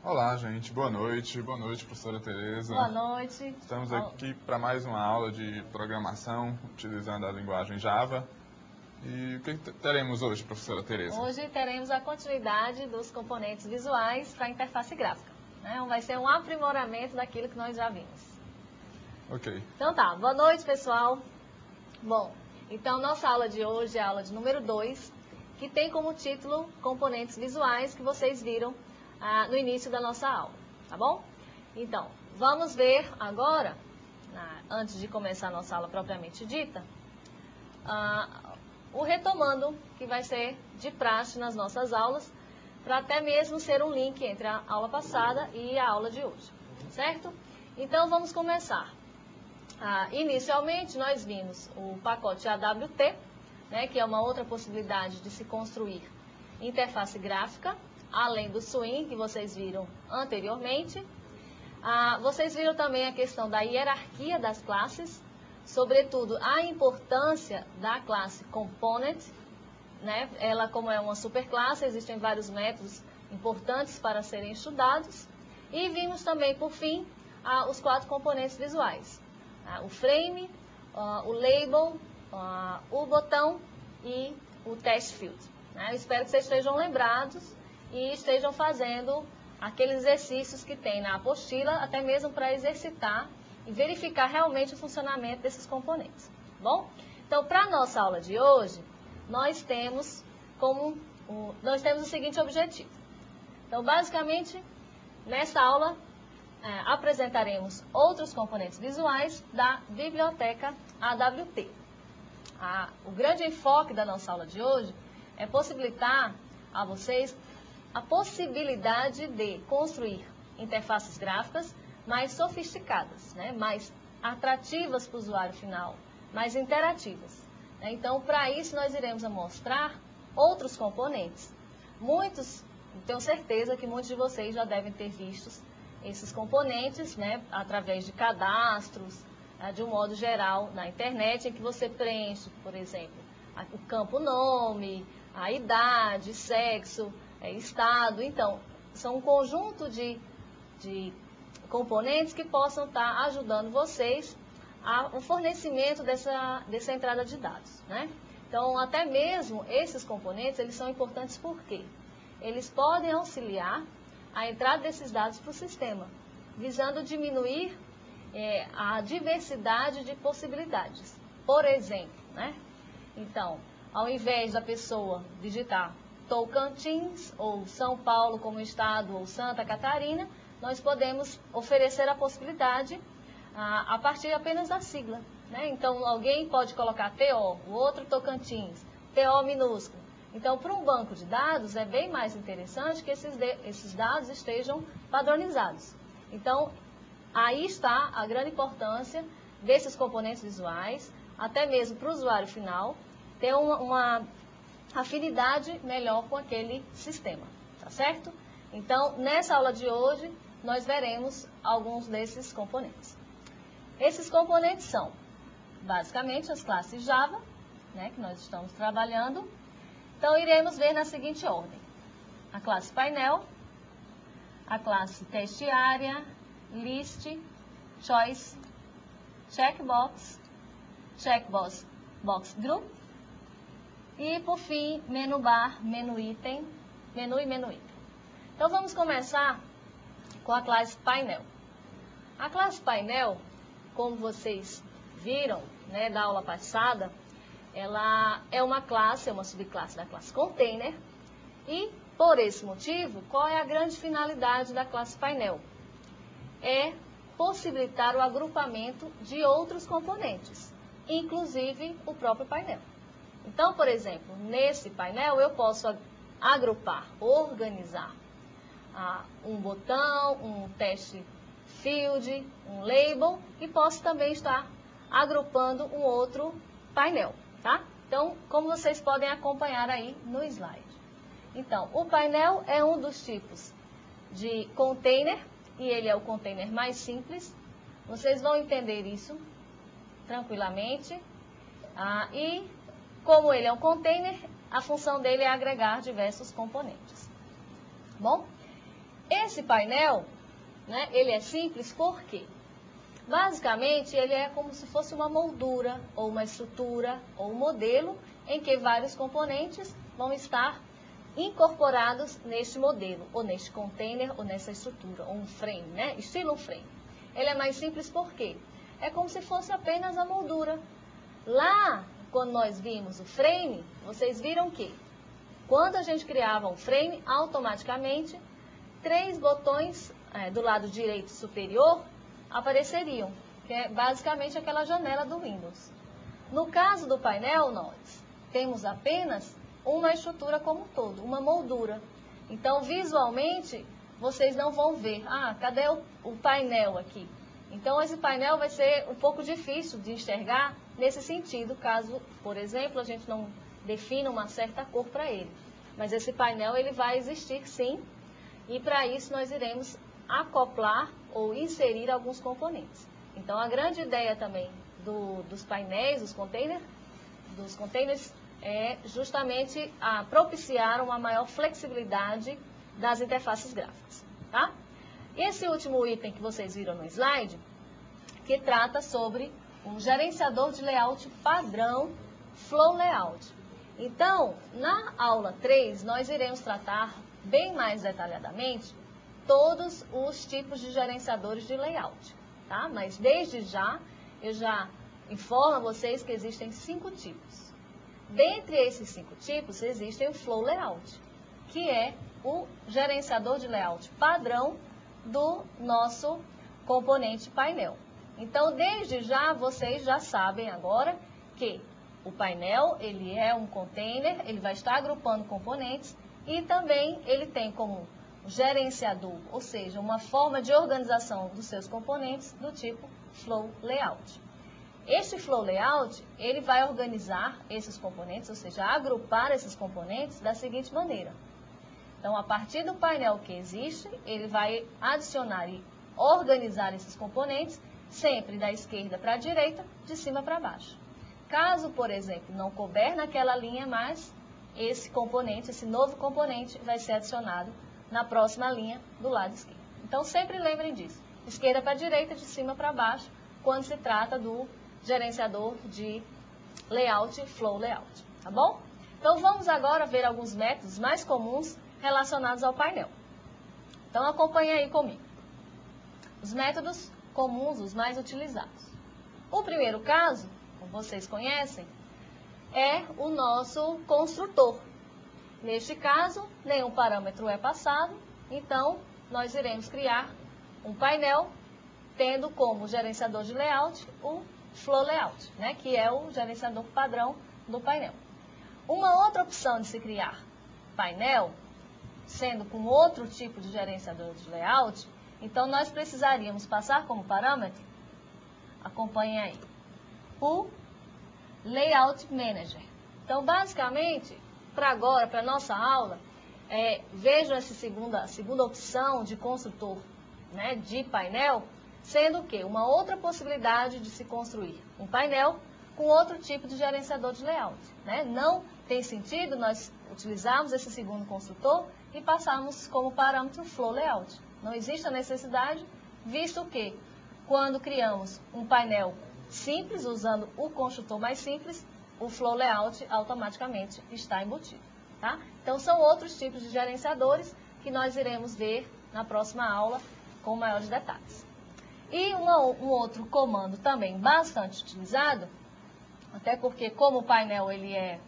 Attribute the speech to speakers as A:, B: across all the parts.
A: Olá, gente. Boa noite. Boa noite, professora Tereza.
B: Boa noite.
A: Estamos aqui para mais uma aula de programação utilizando a linguagem Java. E o que teremos hoje, professora Tereza?
B: Hoje teremos a continuidade dos componentes visuais para a interface gráfica. Vai ser um aprimoramento daquilo que nós já vimos.
A: Ok.
B: Então tá, boa noite, pessoal. Bom, então nossa aula de hoje é a aula de número 2, que tem como título componentes visuais que vocês viram no início da nossa aula, tá bom? Então, vamos ver agora, antes de começar a nossa aula propriamente dita, o retomando, que vai ser de praxe nas nossas aulas, para até mesmo ser um link entre a aula passada e a aula de hoje, certo? Então, vamos começar. Inicialmente, nós vimos o pacote AWT, que é uma outra possibilidade de se construir interface gráfica, além do swing, que vocês viram anteriormente. Vocês viram também a questão da hierarquia das classes, sobretudo a importância da classe Component, Ela, como é uma superclasse, existem vários métodos importantes para serem estudados. E vimos também, por fim, os 4 componentes visuais. O frame, o label, o botão e o test field. Eu espero que vocês estejam lembrados e estejam fazendo aqueles exercícios que tem na apostila, até mesmo para exercitar e verificar realmente o funcionamento desses componentes. Bom? Então, para a nossa aula de hoje, nós temos o seguinte objetivo. Então, basicamente, nessa aula, apresentaremos outros componentes visuais da biblioteca AWT. O grande enfoque da nossa aula de hoje é possibilitar a vocês a possibilidade de construir interfaces gráficas mais sofisticadas, mais atrativas para o usuário final, mais interativas. Então, para isso, nós iremos mostrar outros componentes. Tenho certeza que muitos de vocês já devem ter visto esses componentes, através de cadastros, de um modo geral, na internet, em que você preenche, por exemplo, o campo nome, a idade, sexo, estado. Então, são um conjunto de componentes que possam estar ajudando vocês ao fornecimento dessa entrada de dados, Então, até mesmo esses componentes, eles são importantes porque eles podem auxiliar a entrada desses dados para o sistema, visando diminuir a diversidade de possibilidades. Por exemplo, Então, ao invés da pessoa digitar Tocantins, ou São Paulo como estado, ou Santa Catarina, nós podemos oferecer a possibilidade a partir apenas da sigla. Então, alguém pode colocar TO, o outro Tocantins, TO minúsculo. Então, para um banco de dados, é bem mais interessante que esses dados estejam padronizados. Então, aí está a grande importância desses componentes visuais, até mesmo para o usuário final, ter uma afinidade melhor com aquele sistema, tá certo? Então, nessa aula de hoje, nós veremos alguns desses componentes. Esses componentes são, basicamente, as classes Java, que nós estamos trabalhando. Então, iremos ver na seguinte ordem: a classe painel, a classe teste área, list, choice, checkbox, checkbox group, e, por fim, menu bar, menu item, menu e menu item. Então, vamos começar com a classe painel. A classe painel, como vocês viram, da aula passada, ela é uma subclasse da classe container. E, por esse motivo, qual é a grande finalidade da classe painel? É possibilitar o agrupamento de outros componentes, inclusive o próprio painel. Então, por exemplo, nesse painel eu posso agrupar, organizar um botão, um teste field, um label, e posso também estar agrupando um outro painel, tá? Então, como vocês podem acompanhar aí no slide. Então, o painel é um dos tipos de container, e ele é o container mais simples. Vocês vão entender isso tranquilamente. E como ele é um container, a função dele é agregar diversos componentes. Bom, Esse painel, né, ele é simples por quê? Basicamente, ele é como se fosse uma moldura, ou uma estrutura, ou um modelo, em que vários componentes vão estar incorporados neste modelo, ou neste container, ou nessa estrutura, ou um frame, né? Estilo um frame. Ele é mais simples por quê? É como se fosse apenas a moldura. Lá, quando nós vimos o frame, vocês viram que, quando a gente criava um frame, automaticamente, 3 botões do lado direito superior apareceriam, que é basicamente aquela janela do Windows. No caso do painel, nós temos apenas uma estrutura como um todo, uma moldura. Então, visualmente, vocês não vão ver, cadê o painel aqui? Então, esse painel vai ser um pouco difícil de enxergar nesse sentido, caso, por exemplo, a gente não defina uma certa cor para ele. Mas esse painel, ele vai existir sim, e para isso nós iremos acoplar ou inserir alguns componentes. Então, a grande ideia também dos painéis, dos containers, é justamente propiciar uma maior flexibilidade das interfaces gráficas, tá? Esse último item que vocês viram no slide, que trata sobre um gerenciador de layout padrão Flow Layout. Então, na aula 3, nós iremos tratar bem mais detalhadamente todos os tipos de gerenciadores de layout, tá? Mas desde já, eu já informo a vocês que existem 5 tipos. Dentre esses 5 tipos, existem o Flow Layout, que é o gerenciador de layout padrão do nosso componente painel. Então, desde já, vocês já sabem agora que o painel, ele é um container, ele vai estar agrupando componentes e também ele tem como gerenciador, ou seja, uma forma de organização dos seus componentes do tipo Flow Layout. Este Flow Layout, ele vai organizar esses componentes, ou seja, agrupar esses componentes da seguinte maneira. Então, a partir do painel que existe, ele vai adicionar e organizar esses componentes sempre da esquerda para a direita, de cima para baixo. Caso, por exemplo, não couber naquela linha mais, esse componente, esse novo componente vai ser adicionado na próxima linha do lado esquerdo. Então, sempre lembrem disso. Esquerda para a direita, de cima para baixo, quando se trata do gerenciador de layout, Flow Layout, tá bom? Então, vamos agora ver alguns métodos mais comuns relacionados ao painel. Então, acompanhe aí comigo. Os métodos comuns, os mais utilizados. O primeiro caso, como vocês conhecem, é o nosso construtor. Neste caso, nenhum parâmetro é passado, então nós iremos criar um painel tendo como gerenciador de layout o Flow Layout, né, que é o gerenciador padrão do painel. Uma outra opção de se criar painel, sendo com outro tipo de gerenciador de layout, então nós precisaríamos passar como parâmetro, acompanhem aí, o Layout Manager. Então, basicamente, para agora, para a nossa aula, vejam essa segunda opção de construtor, né, de painel, sendo que uma outra possibilidade de se construir um painel com outro tipo de gerenciador de layout, né? Não tem sentido nós utilizarmos esse segundo construtor e passarmos como parâmetro Flow Layout. Não existe a necessidade, visto que quando criamos um painel simples, usando o construtor mais simples, o Flow Layout automaticamente está embutido, tá? Então, são outros tipos de gerenciadores que nós iremos ver na próxima aula com maiores detalhes. E um outro comando também bastante utilizado, até porque como o painel ele é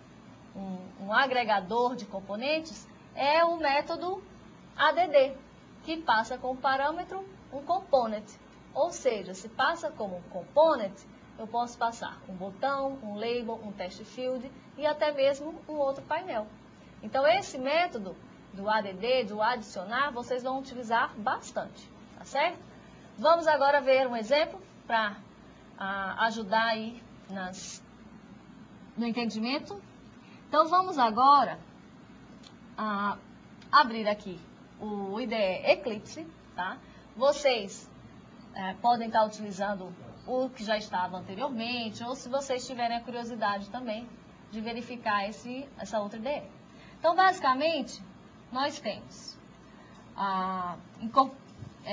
B: um agregador de componentes, é o método ADD, que passa como parâmetro um component. Ou seja, se passa como um component, eu posso passar um botão, um label, um test field e até mesmo um outro painel. Então, esse método do ADD, do adicionar, vocês vão utilizar bastante, tá certo? Vamos agora ver um exemplo para ajudar aí no entendimento. Então, vamos agora abrir aqui o IDE Eclipse, tá? Vocês podem estar utilizando o que já estava anteriormente, ou se vocês tiverem a curiosidade também de verificar essa outra IDE. Então, basicamente, nós temos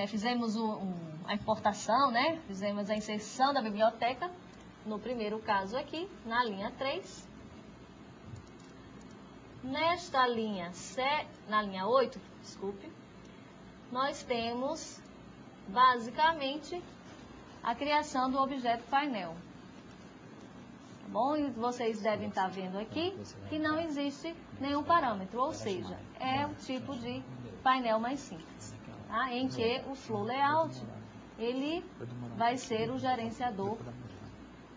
B: fizemos a importação, né? Fizemos a inserção da biblioteca, no primeiro caso aqui, na linha 3. Nesta linha, na linha 8, desculpe, nós temos basicamente a criação do objeto painel. Tá bom? E vocês devem estar vendo aqui que não existe nenhum parâmetro, ou seja, é o tipo de painel mais simples, tá? Em que o Flow Layout, ele vai ser o gerenciador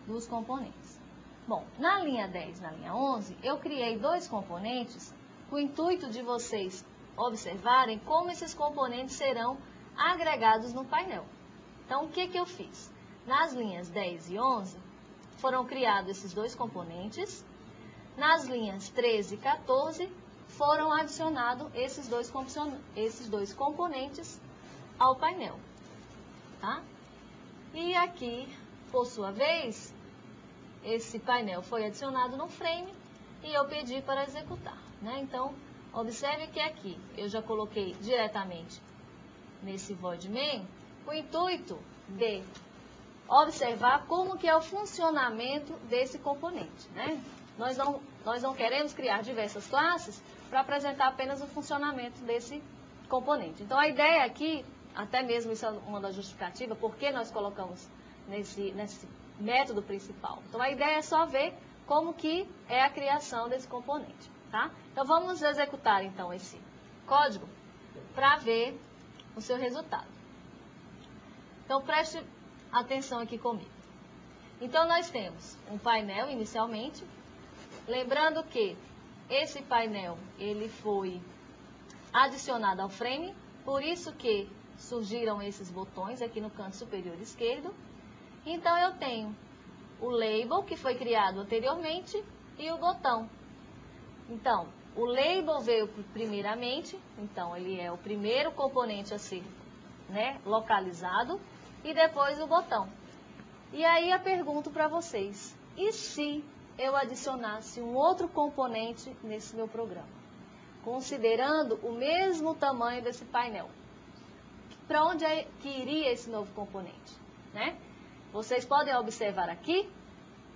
B: dos componentes. Bom, na linha 10 e na linha 11, eu criei 2 componentes com o intuito de vocês observarem como esses componentes serão agregados no painel. Então, o que eu fiz? Nas linhas 10 e 11, foram criados esses 2 componentes. Nas linhas 13 e 14, foram adicionados esses dois componentes ao painel. Tá? E aqui, por sua vez, esse painel foi adicionado no frame e eu pedi para executar, né? Então, observe que aqui eu já coloquei diretamente nesse void main o intuito de observar como que é o funcionamento desse componente, né? Nós não queremos criar diversas classes para apresentar apenas o funcionamento desse componente. Então, a ideia aqui, até mesmo isso é uma das justificativas, por que nós colocamos nesse método principal. Então, a ideia é só ver como que é a criação desse componente, tá? Então, vamos executar, então, esse código para ver o seu resultado. Então, preste atenção aqui comigo. Então, nós temos um painel, inicialmente. Lembrando que esse painel, ele foi adicionado ao frame, por isso que surgiram esses botões aqui no canto superior esquerdo. Então, eu tenho o label, que foi criado anteriormente, e o botão. Então, o label veio primeiramente, então ele é o primeiro componente a ser, né, localizado, e depois o botão. E aí eu pergunto para vocês, e se eu adicionasse um outro componente nesse meu programa? Considerando o mesmo tamanho desse painel. Para onde é que iria esse novo componente, né? Vocês podem observar aqui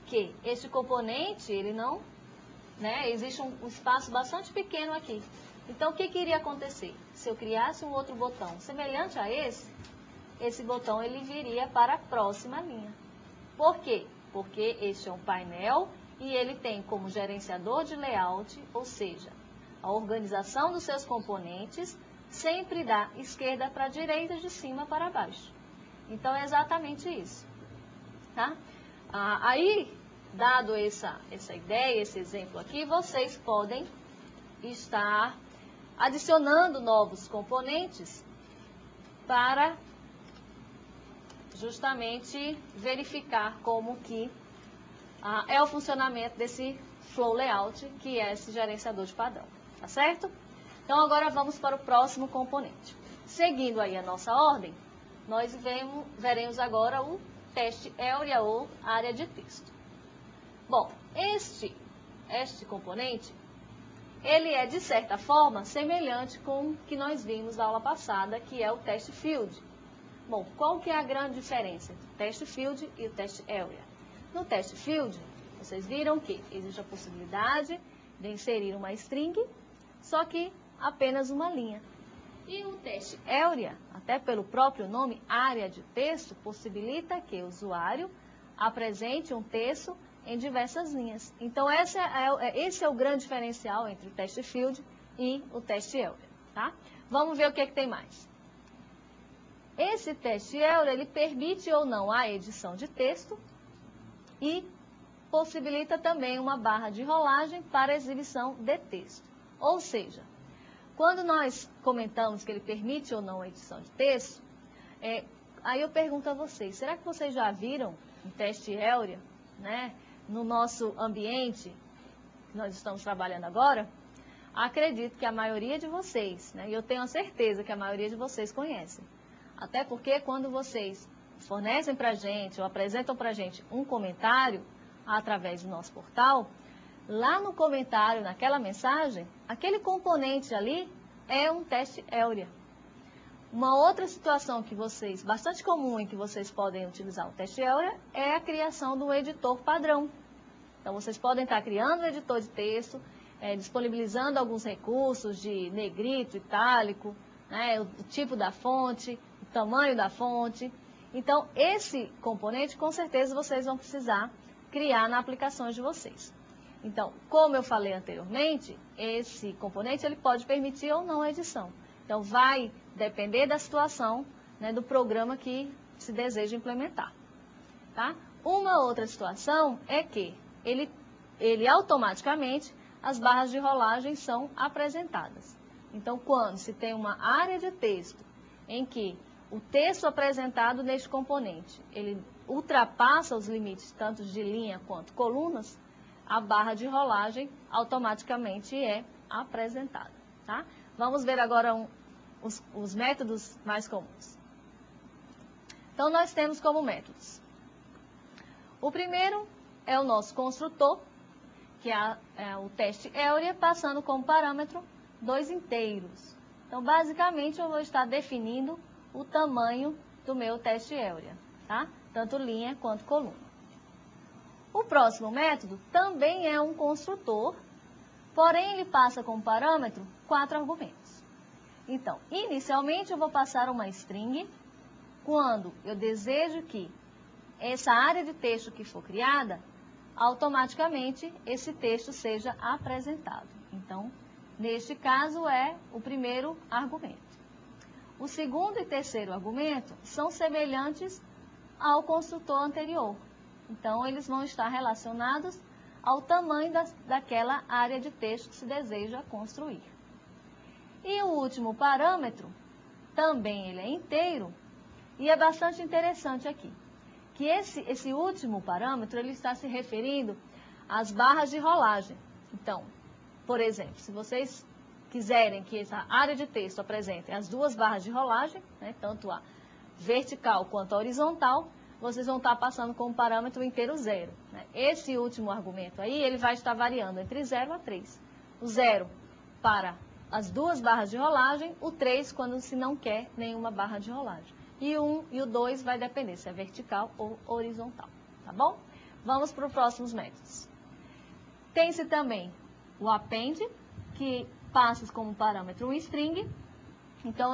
B: que este componente, ele não, né, existe um espaço bastante pequeno aqui. Então, o que iria acontecer? Se eu criasse um outro botão semelhante a esse botão ele viria para a próxima linha. Por quê? Porque este é um painel e ele tem como gerenciador de layout, ou seja, a organização dos seus componentes sempre da esquerda para a direita, de cima para baixo. Então, é exatamente isso. Tá? Aí, dado essa ideia, esse exemplo aqui, vocês podem estar adicionando novos componentes para justamente verificar como que é o funcionamento desse Flow Layout, que é esse gerenciador de padrão. Tá certo? Então, agora vamos para o próximo componente. Seguindo aí a nossa ordem, nós veremos agora o teste area ou área de texto. Bom, este componente, ele é, de certa forma, semelhante com o que nós vimos na aula passada, que é o teste field. Bom, qual que é a grande diferença entre o teste field e o teste area? No teste field, vocês viram que existe a possibilidade de inserir uma string, só que apenas uma linha. E o teste area, até pelo próprio nome, área de texto, possibilita que o usuário apresente um texto em diversas linhas. Então, esse é o grande diferencial entre o teste field e o teste area. Tá? Vamos ver o que é que tem mais. Esse teste area, ele permite ou não a edição de texto e possibilita também uma barra de rolagem para exibição de texto. Ou seja, quando nós comentamos que ele permite ou não a edição de texto, aí eu pergunto a vocês, será que vocês já viram um teste area, né, no nosso ambiente que nós estamos trabalhando agora? Acredito que a maioria de vocês, né, e eu tenho a certeza que a maioria de vocês conhecem. Até porque quando vocês fornecem para a gente ou apresentam para a gente um comentário através do nosso portal, lá no comentário, naquela mensagem, aquele componente ali é um teste area. Uma outra situação bastante comum em que vocês podem utilizar o teste EUREA é a criação do editor padrão. Então, vocês podem estar criando um editor de texto, disponibilizando alguns recursos de negrito, itálico, né, o tipo da fonte, o tamanho da fonte. Então, esse componente, com certeza, vocês vão precisar criar na aplicação de vocês. Então, como eu falei anteriormente, esse componente ele pode permitir ou não a edição. Então, vai depender da situação, né, do programa que se deseja implementar. Tá? Uma outra situação é que ele automaticamente, as barras de rolagem são apresentadas. Então, quando se tem uma área de texto em que o texto apresentado neste componente, ele ultrapassa os limites tanto de linha quanto colunas, a barra de rolagem automaticamente é apresentada. Tá? Vamos ver agora os métodos mais comuns. Então, nós temos como métodos. O primeiro é o nosso construtor, que é o teste EUREA, passando como parâmetro 2 inteiros. Então, basicamente, eu vou estar definindo o tamanho do meu teste EUREA, tá? Tanto linha quanto coluna. O próximo método também é um construtor, porém ele passa como parâmetro 4 argumentos. Então, inicialmente eu vou passar uma string quando eu desejo que essa área de texto que for criada, automaticamente esse texto seja apresentado. Então, neste caso é o primeiro argumento. O segundo e terceiro argumento são semelhantes ao construtor anterior. Então, eles vão estar relacionados ao tamanho daquela área de texto que se deseja construir. E o último parâmetro, também ele é inteiro, e é bastante interessante aqui, que esse último parâmetro, ele está se referindo às barras de rolagem. Então, por exemplo, se vocês quiserem que essa área de texto apresente as duas barras de rolagem, né, tanto a vertical quanto a horizontal, vocês vão estar passando como parâmetro inteiro 0. Né? Esse último argumento aí, ele vai estar variando entre 0 a 3. O 0 para as duas barras de rolagem, o 3 quando se não quer nenhuma barra de rolagem. E o 1 e o 2 vai depender se é vertical ou horizontal, tá bom? Vamos para os próximos métodos. Tem-se também o append, que passa como parâmetro um string. Então,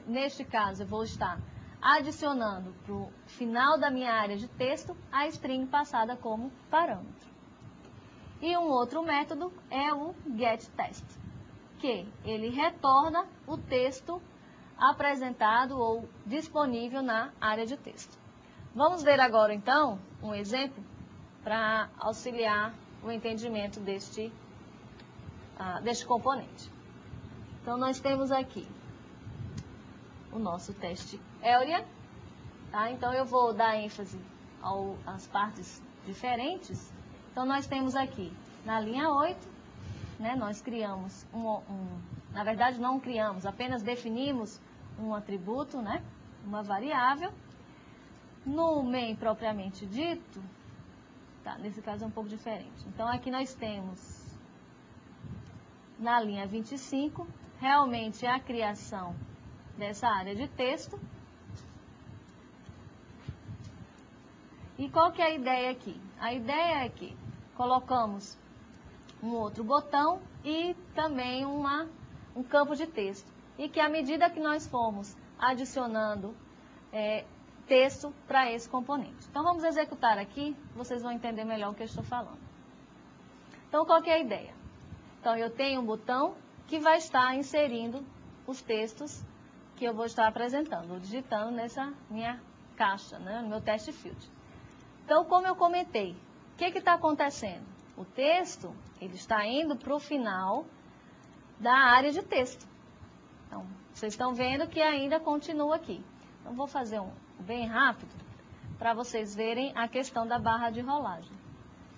B: neste caso, eu vou estar adicionando para o final da minha área de texto a string passada como parâmetro. E um outro método é o getText, que ele retorna o texto apresentado ou disponível na área de texto. Vamos ver agora, então, um exemplo para auxiliar o entendimento deste componente. Então, nós temos aqui o nosso teste EUREA, tá? Então, eu vou dar ênfase às partes diferentes. Então, nós temos aqui, na linha 8, né, nós criamos na verdade, não criamos, apenas definimos um atributo, né, uma variável. No main propriamente dito, tá, nesse caso é um pouco diferente. Então, aqui nós temos, na linha 25, realmente a criação dessa área de texto. E qual que é a ideia aqui? A ideia é que colocamos um outro botão e também um campo de texto. E que à medida que nós formos adicionando texto para esse componente. Então, vamos executar aqui, vocês vão entender melhor o que eu estou falando. Então, qual que é a ideia? Então, eu tenho um botão que vai estar inserindo os textos que eu vou estar apresentando, ou digitando nessa minha caixa, né, no meu teste field. Então, como eu comentei, o que está acontecendo? O texto, ele está indo para o final da área de texto. Então, vocês estão vendo que ainda continua aqui. Então, vou fazer um bem rápido para vocês verem a questão da barra de rolagem.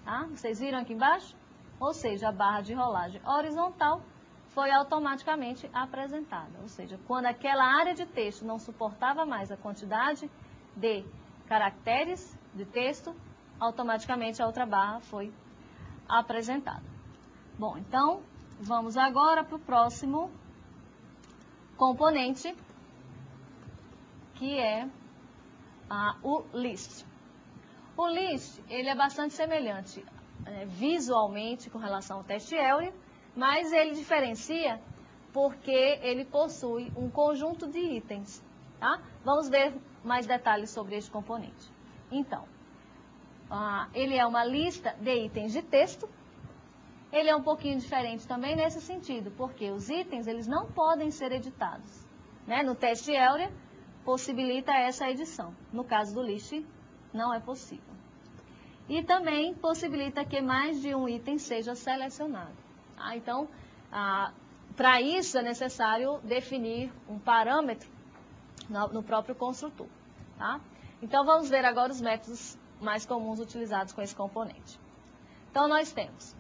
B: Tá? Vocês viram aqui embaixo? Ou seja, a barra de rolagem horizontal foi automaticamente apresentada. Ou seja, quando aquela área de texto não suportava mais a quantidade de caracteres de texto, automaticamente a outra barra foi apresentada. Bom, então, vamos agora para o próximo componente, que é o list. O list, ele é bastante semelhante visualmente com relação ao teste Euler, mas ele diferencia porque ele possui um conjunto de itens, tá? Vamos ver mais detalhes sobre este componente. Então, ele é uma lista de itens de texto. Ele é um pouquinho diferente também nesse sentido, porque os itens eles não podem ser editados, né? No teste Euler, possibilita essa edição. No caso do list, não é possível. E também possibilita que mais de um item seja selecionado. Então, para isso é necessário definir um parâmetro no próprio construtor. Tá? Então, vamos ver agora os métodos mais comuns utilizados com esse componente. Então, nós temos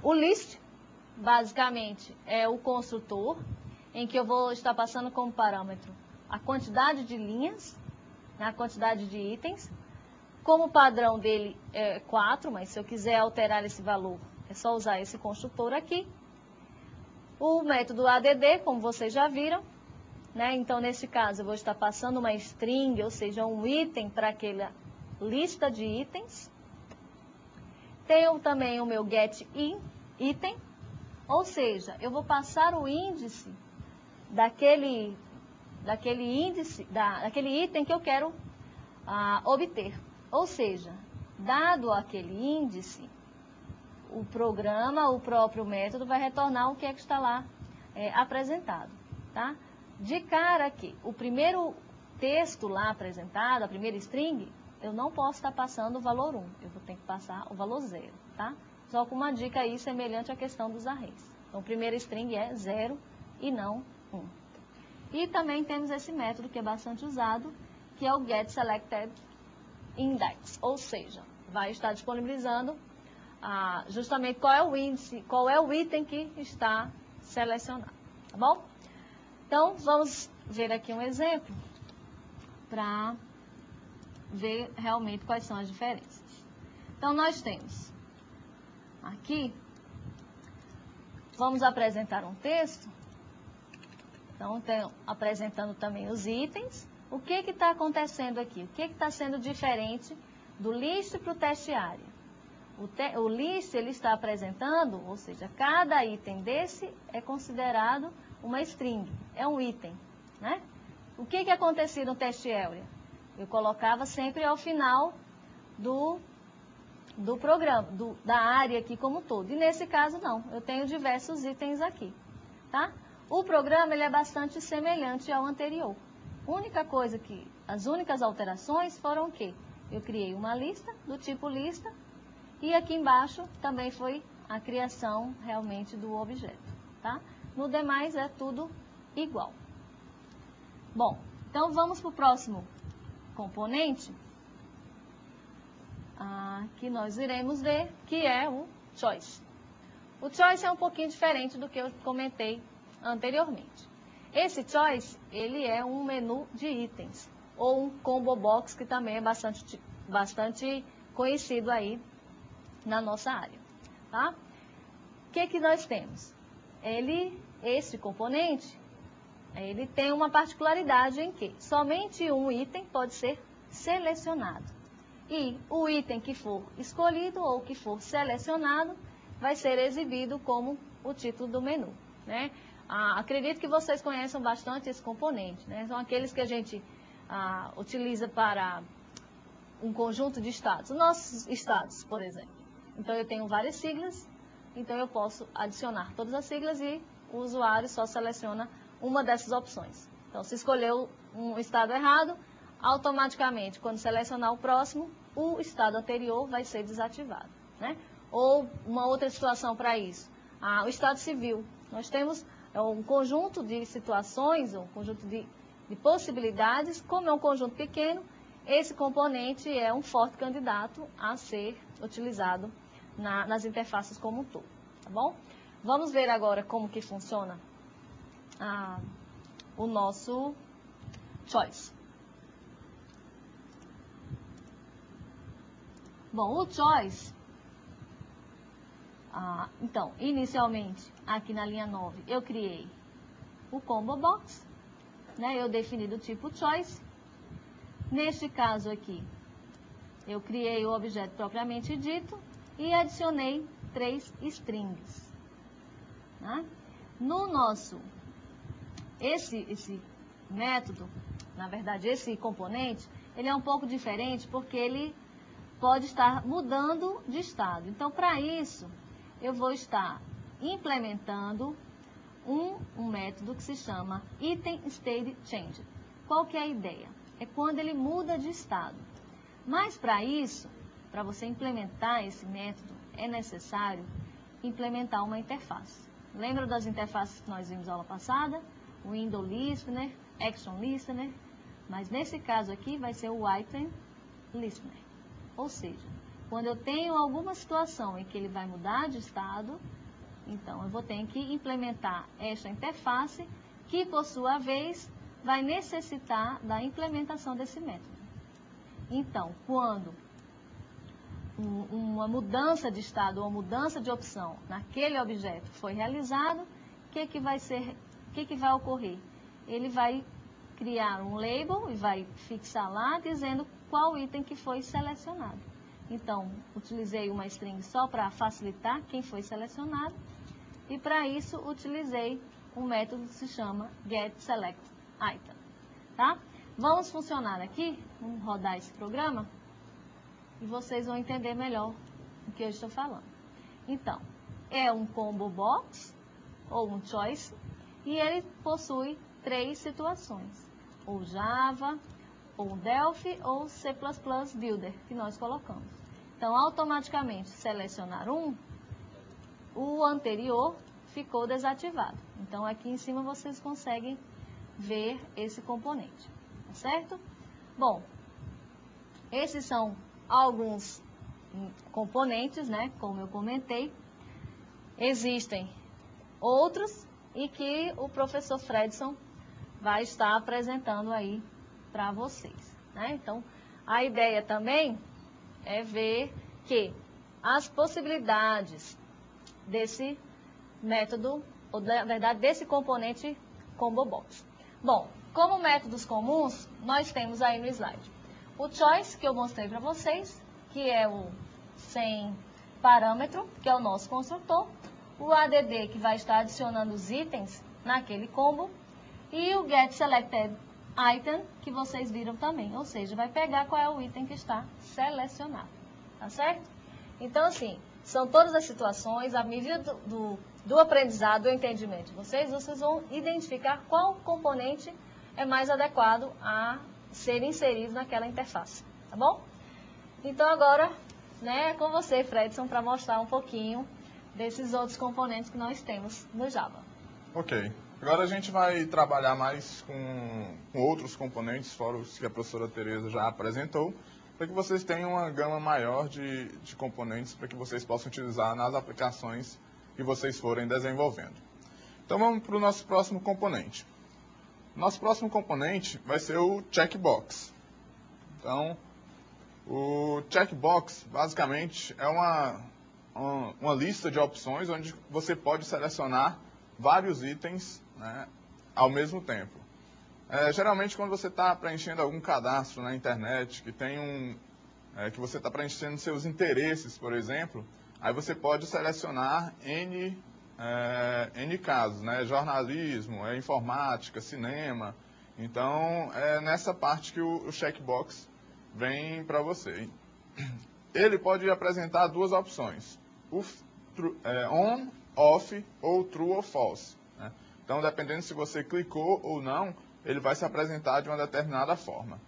B: o list, basicamente, é o construtor, em que eu vou estar passando como parâmetro a quantidade de linhas, a quantidade de itens. Como padrão dele é 4, mas se eu quiser alterar esse valor, é só usar esse construtor aqui. O método ADD, como vocês já viram, né? Então, nesse caso, eu vou estar passando uma string, ou seja, um item para aquela lista de itens. Tenho também o meu getItem, ou seja, eu vou passar o índice daquele item que eu quero obter. Ou seja, dado aquele índice, o programa, o próprio método, vai retornar o que é que está lá apresentado. Tá? De cara aqui, o primeiro texto lá apresentado, a primeira string, eu não posso estar passando o valor 1, eu vou ter que passar o valor 0. Tá? Só com uma dica aí semelhante à questão dos arrays. Então, a primeira string é 0 e não 1. E também temos esse método que é bastante usado, que é o getSelectedIndex, ou seja, vai estar disponibilizando justamente qual é o índice, qual é o item que está selecionado, tá bom? Então, vamos ver aqui um exemplo para ver realmente quais são as diferenças. Então, nós temos aqui, vamos apresentar um texto. Então, apresentando também os itens. O que está acontecendo aqui? O que está sendo diferente do list para o teste área? O list ele está apresentando, ou seja, cada item desse é considerado uma string, é um item. Né? O que acontecia no teste Euler? Eu colocava sempre ao final do programa, da área aqui como um todo. E nesse caso não, eu tenho diversos itens aqui. Tá? O programa ele é bastante semelhante ao anterior. As únicas alterações foram o quê? Eu criei uma lista do tipo lista e aqui embaixo também foi a criação realmente do objeto. Tá? No demais é tudo igual. Bom, então vamos para o próximo componente que nós iremos ver, que é o choice. O choice é um pouquinho diferente do que eu comentei anteriormente. Esse choice, ele é um menu de itens, ou um combo box, que também é bastante conhecido aí na nossa área. Tá? O que nós temos? Esse componente, ele tem uma particularidade em que somente um item pode ser selecionado. E o item que for escolhido ou que for selecionado vai ser exibido como o título do menu. Né? Acredito que vocês conheçam bastante esse componente. Né? São aqueles que a gente utiliza para um conjunto de estados. Os nossos estados, por exemplo. Então, eu tenho várias siglas, então eu posso adicionar todas as siglas e o usuário só seleciona uma dessas opções. Então, se escolheu um estado errado, automaticamente, quando selecionar o próximo, o estado anterior vai ser desativado. Né? Ou uma outra situação para isso, o estado civil. Nós temos um conjunto de situações, um conjunto de possibilidades. Como é um conjunto pequeno, esse componente é um forte candidato a ser utilizado nas interfaces como um todo. Tá bom? Vamos ver agora como que funciona o nosso choice. Bom, o choice, então, inicialmente, aqui na linha 9, eu criei o combo box. né, eu defini do tipo choice. Neste caso aqui, eu criei o objeto propriamente dito e adicionei 3 strings. Tá? No nosso, esse método, na verdade, esse componente, ele é um pouco diferente porque ele pode estar mudando de estado. Então, para isso, eu vou estar implementando um método que se chama Item State Change. Qual que é a ideia? É quando ele muda de estado. Mas para isso, para você implementar esse método, é necessário implementar uma interface. Lembra das interfaces que nós vimos na aula passada? O Window Listener, Action Listener, mas nesse caso aqui vai ser o Item Listener. Ou seja, quando eu tenho alguma situação em que ele vai mudar de estado, então eu vou ter que implementar esta interface, que por sua vez vai necessitar da implementação desse método. Então, quando uma mudança de estado ou mudança de opção naquele objeto foi realizado, o que vai ocorrer? Ele vai criar um label e vai fixar lá dizendo qual item que foi selecionado. Então, utilizei uma string só para facilitar quem foi selecionado e para isso utilizei um método que se chama getSelectItem. Tá? Vamos funcionar aqui, vamos rodar esse programa e vocês vão entender melhor o que eu estou falando. Então, é um combo box ou um choice e ele possui 3 situações, ou Java, ou Delphi, ou C++ Builder, que nós colocamos. Então, automaticamente, selecionar o anterior ficou desativado. Então, aqui em cima vocês conseguem ver esse componente, tá certo? Bom, esses são alguns componentes, né, como eu comentei. Existem outros e que o professor Fredson vai estar apresentando aí para vocês, né? Então, a ideia também é ver que as possibilidades desse método, ou na verdade desse componente Combo Box. Bom, como métodos comuns, nós temos aí no slide o choice, que eu mostrei para vocês, que é o sem parâmetro, que é o nosso construtor, o add, que vai estar adicionando os itens naquele combo, e o getSelectedItem, que vocês viram também, ou seja, vai pegar qual é o item que está selecionado, tá certo? Então, assim, são todas as situações, à medida do aprendizado, do entendimento de vocês vão identificar qual componente é mais adequado a ser inserido naquela interface, tá bom? Então, agora, né, é com você, Fredson, para mostrar um pouquinho desses outros componentes que nós temos no Java.
A: Ok. Agora a gente vai trabalhar mais com outros componentes, fora os que a professora Tereza já apresentou, para que vocês tenham uma gama maior de componentes para que vocês possam utilizar nas aplicações que vocês forem desenvolvendo. Então vamos para o nosso próximo componente. Nosso próximo componente vai ser o checkbox. Então, o checkbox basicamente é uma lista de opções onde você pode selecionar vários itens, né, ao mesmo tempo. Geralmente, quando você está preenchendo algum cadastro na internet, que tem que você está preenchendo seus interesses, por exemplo, aí você pode selecionar N casos, né, jornalismo, informática, cinema. Então, é nessa parte que o checkbox vem para você. Ele pode apresentar 2 opções, on, off ou true ou false, né? Então, dependendo se você clicou ou não, ele vai se apresentar de uma determinada forma.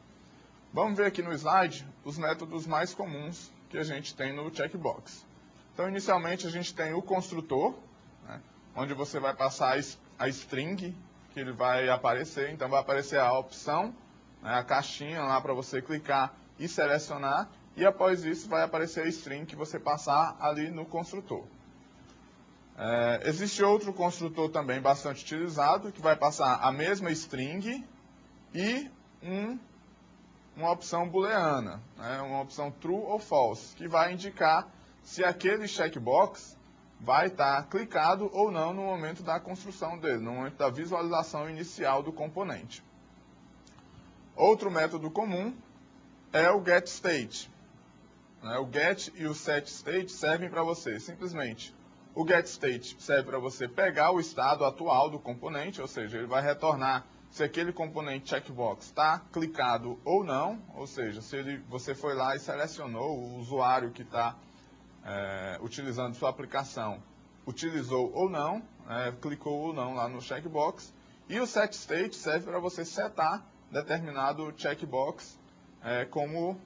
A: Vamos ver aqui no slide os métodos mais comuns que a gente tem no checkbox. Então, inicialmente, a gente tem o construtor, né, onde você vai passar a string que ele vai aparecer. Então, vai aparecer a opção, né, a caixinha lá para você clicar e selecionar. E, após isso, vai aparecer a string que você passar ali no construtor. Existe outro construtor também bastante utilizado, que vai passar a mesma string e uma opção booleana, né, uma opção true ou false, que vai indicar se aquele checkbox vai estar clicado ou não no momento da construção dele, no momento da visualização inicial do componente. Outro método comum é o getState. O get e o setState servem para você simplesmente. O getState serve para você pegar o estado atual do componente, ou seja, ele vai retornar se aquele componente checkbox está clicado ou não, ou seja, se você foi lá e selecionou o usuário que está utilizando sua aplicação, utilizou ou não, clicou ou não lá no checkbox. E o setState serve para você setar determinado checkbox como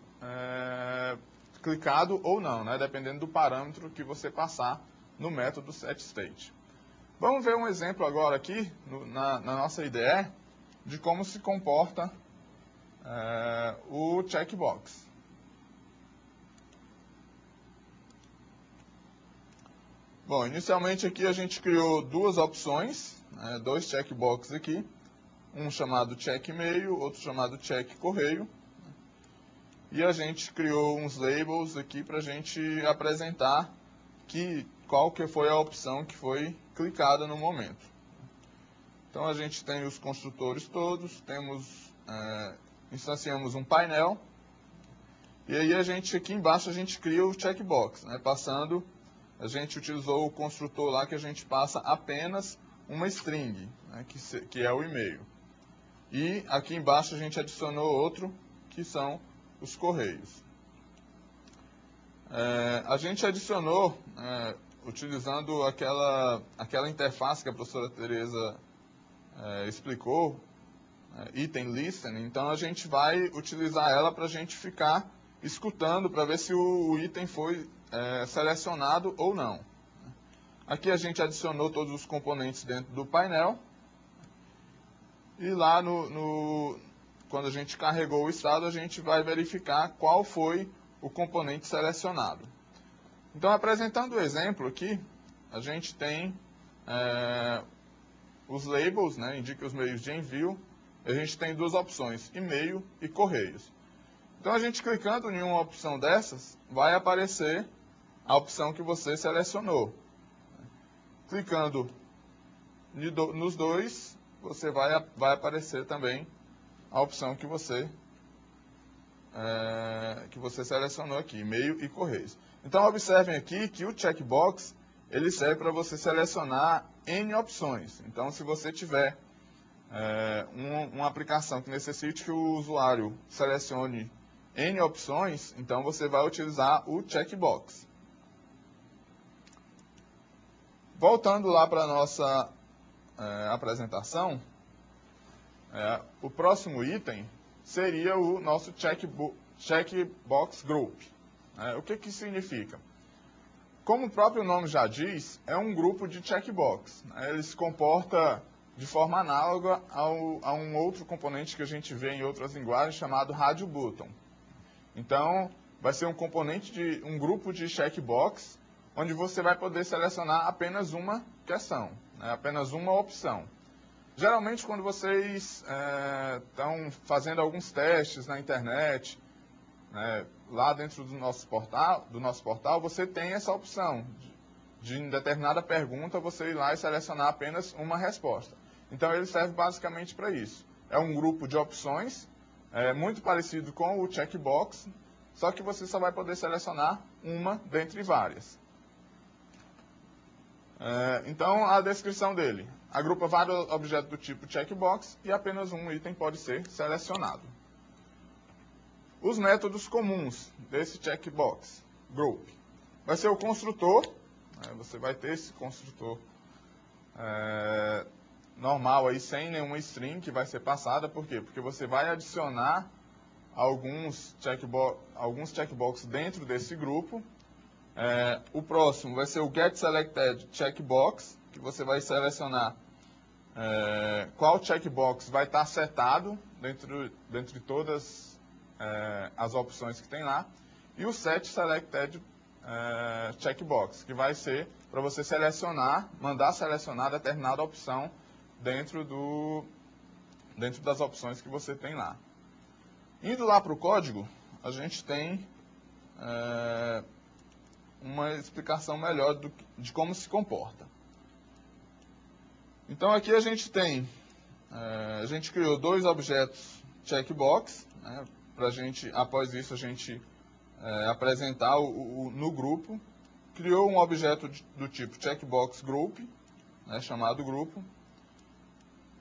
A: clicado ou não, dependendo do parâmetro que você passar no método setState. Vamos ver um exemplo agora aqui, na nossa IDE, de como se comporta o checkbox. Bom, inicialmente aqui a gente criou duas opções, dois checkboxes aqui, um chamado check e-mail, outro chamado check correio. E a gente criou uns labels aqui para a gente apresentar qual que foi a opção que foi clicada no momento. Então a gente tem os construtores todos, instanciamos um painel, e aí aqui embaixo a gente cria o checkbox, a gente utilizou o construtor lá que a gente passa apenas uma string, que é o e-mail. E aqui embaixo a gente adicionou outro, que são os correios. A gente adicionou, utilizando aquela interface que a professora Tereza explicou, item listen, então a gente vai utilizar ela para a gente ficar escutando para ver se o item foi selecionado ou não. Aqui a gente adicionou todos os componentes dentro do painel, e lá quando a gente carregou o estado, a gente vai verificar qual foi o componente selecionado. Então, apresentando o exemplo aqui, a gente tem os labels, indica os meios de envio. A gente tem duas opções, e-mail e correios. Então, a gente clicando em uma opção dessas, vai aparecer a opção que você selecionou. Clicando nos dois, vai aparecer também a opção que você selecionou aqui, e-mail e correios. Então, observem aqui que o checkbox ele serve para você selecionar N opções. Então, se você tiver uma aplicação que necessite que o usuário selecione N opções, então você vai utilizar o checkbox. Voltando lá para a nossa apresentação, o próximo item seria o nosso checkbox group. O que isso significa? Como o próprio nome já diz, é um grupo de checkbox. Ele se comporta de forma análoga a um outro componente que a gente vê em outras linguagens chamado radio button. Então, vai ser um grupo de checkbox, onde você vai poder selecionar apenas uma questão, apenas uma opção. Geralmente, quando vocês estão fazendo alguns testes na internet, lá dentro do nosso portal, você tem essa opção de em determinada pergunta, você ir lá e selecionar apenas uma resposta. Então, ele serve basicamente para isso. É um grupo de opções, muito parecido com o checkbox, só que você só vai poder selecionar uma dentre várias. Então, a descrição dele. Agrupa vários objetos do tipo checkbox e apenas um item pode ser selecionado. Os métodos comuns desse checkbox group. Vai ser o construtor. Você vai ter esse construtor normal aí, sem nenhuma string que vai ser passada. Por quê? Porque você vai adicionar alguns checkbox dentro desse grupo. O próximo vai ser o getSelected checkbox, que você vai selecionar qual checkbox vai estar setado dentro de todas as opções que tem lá. E o setSelected checkbox, que vai ser para você mandar selecionar determinada opção dentro das opções que você tem lá. Indo lá para o código, a gente tem uma explicação melhor de como se comporta. Então aqui a gente criou dois objetos checkbox, né, para a gente, após isso, a gente apresentar no grupo. Criou um objeto do tipo checkbox group, né, chamado grupo.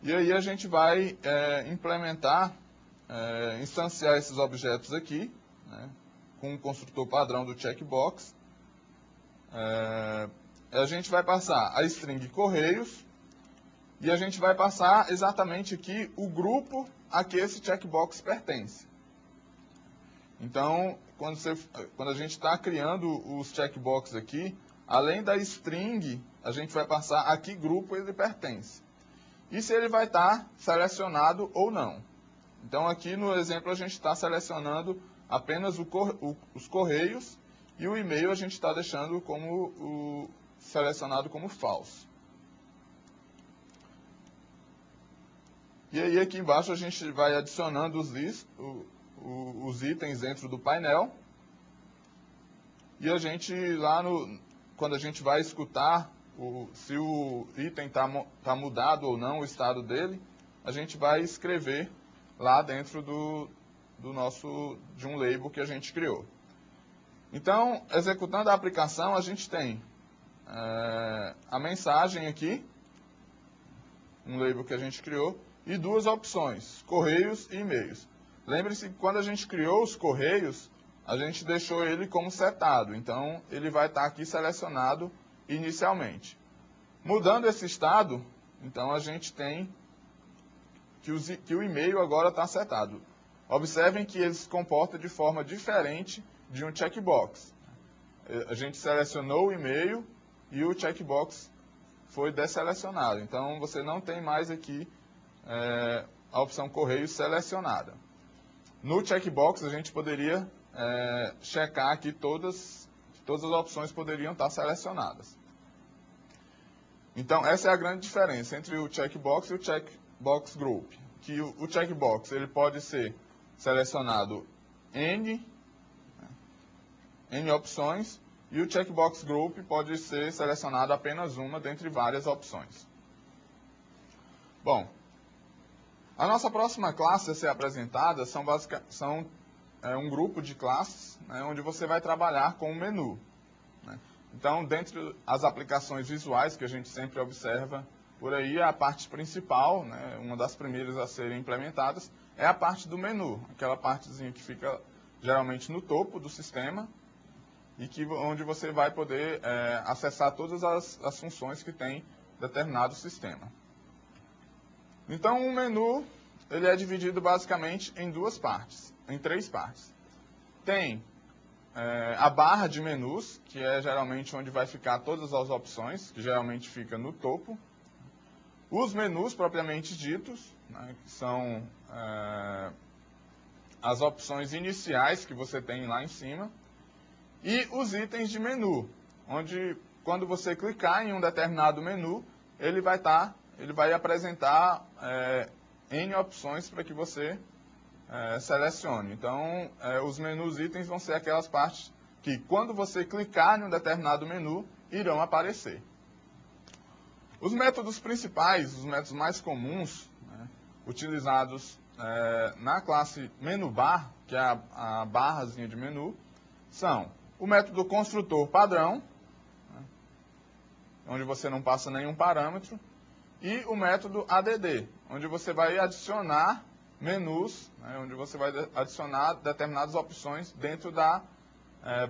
A: E aí a gente vai implementar, instanciar esses objetos aqui, né, com o construtor padrão do checkbox. A gente vai passar a string correios e a gente vai passar exatamente aqui o grupo a que esse checkbox pertence. Então, quando a gente está criando os checkboxes aqui, além da string, a gente vai passar a que grupo ele pertence. E se ele vai estar selecionado ou não. Então, aqui no exemplo, a gente está selecionando apenas os correios e o e-mail a gente está deixando como selecionado como false. E aí, aqui embaixo, a gente vai adicionando os itens dentro do painel. E a gente, quando a gente vai escutar se o item está mudado ou não, o estado dele, a gente vai escrever lá dentro de um label que a gente criou. Então, executando a aplicação, a gente tem a mensagem aqui, um label que a gente criou, e duas opções, correios e e-mails. Lembre-se que quando a gente criou os correios, a gente deixou ele como setado, então ele vai estar aqui selecionado inicialmente. Mudando esse estado, então a gente tem que o e-mail agora está setado. Observem que ele se comporta de forma diferente de um checkbox. A gente selecionou o e-mail e o checkbox foi desselecionado. Então você não tem mais aqui a opção correio selecionada. No checkbox a gente poderia checar que todas as opções poderiam estar selecionadas. Então essa é a grande diferença entre o checkbox e o checkbox group. Que o checkbox ele pode ser selecionado N opções e o checkbox group pode ser selecionado apenas uma dentre várias opções. Bom, a nossa próxima classe a ser apresentada são um grupo de classes, né, onde você vai trabalhar com o menu. Né? Então, dentre as aplicações visuais que a gente sempre observa por aí, a parte principal, né, uma das primeiras a serem implementadas, é a parte do menu, aquela partezinha que fica geralmente no topo do sistema e onde você vai poder acessar todas as funções que tem determinado sistema. Então, o menu ele é dividido basicamente em três partes. Tem a barra de menus, que é geralmente onde vai ficar todas as opções, que geralmente fica no topo. Os menus propriamente ditos, né, que são as opções iniciais que você tem lá em cima. E os itens de menu, onde quando você clicar em um determinado menu, ele vai apresentar N opções para que você selecione. Então, os menus itens vão ser aquelas partes que, quando você clicar em um determinado menu, irão aparecer. Os métodos principais, os métodos mais comuns, né, utilizados na classe menu bar, que é a barrazinha de menu, são o método construtor padrão, né, onde você não passa nenhum parâmetro, e o método add, onde você vai adicionar menus, né, onde você vai adicionar determinadas opções dentro da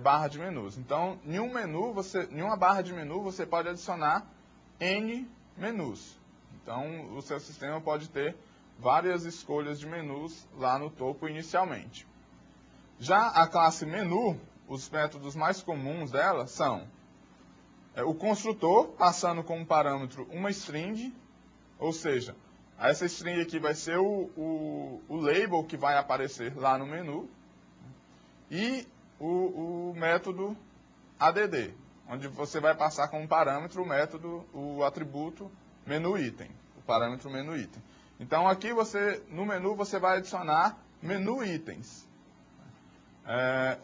A: barra de menus. Então, em uma barra de menu, você pode adicionar N menus. Então, o seu sistema pode ter várias escolhas de menus lá no topo inicialmente. Já a classe menu, os métodos mais comuns dela são o construtor, passando como parâmetro uma string, ou seja, essa string aqui vai ser o label que vai aparecer lá no menu, e o método add, onde você vai passar como parâmetro o atributo menu item, o parâmetro menu item. Então aqui no menu você vai adicionar menu itens.